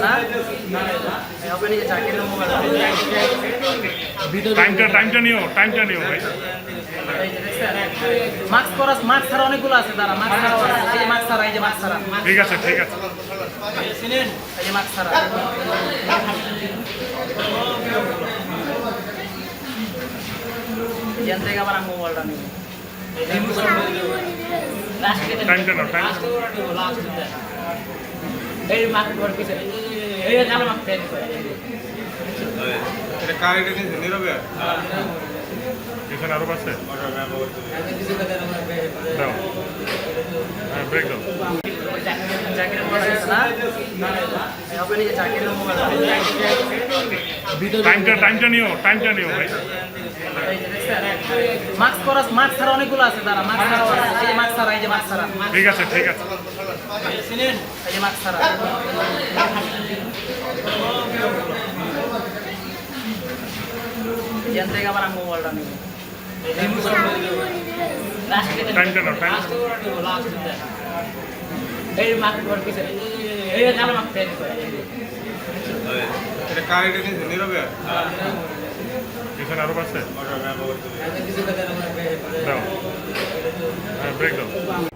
না হবে নিজে জাকিরের মোবাইল টাইমটা নিও ভাই। মাস্ক ছাড়া অনেকগুলো আছে দাঁড়া মাস্ক ছাড়া এই যে মাস্ক ছাড়া ঠিক আছে এই যে মাস্ক ছাড়া এখান থেকে আবার আমি মোবাইলটা নিব টাইমটা নাও এই মাস্ক পর পিছনে এই কালো মাস্ক এটা কার এটা নিয়ে নীরবে এখানে আরো আছে দাও হ্যাঁ ব্রেক দাও জাকিরের মোবাইল আছে না হবে নিজে জাকিরের মোবাইল টাইমটা নিও ভাই। মাস্ক ছাড়া অনেকগুলো আছে দাঁড়া মাস্ক ছাড়া এই যে মাস্ক ছাড়া ঠিক আছে এই যে মাস্ক ছাড়া এখান থেকে আবার আমি মোবাইলটা নিব টাইমটা নাও এই মাস্ক পর পিছনে এই কালো মাস্ক এটা কার এটা নিয়ে নীরবে এখানে আরো আছে দাও হ্যাঁ ব্রেক দাও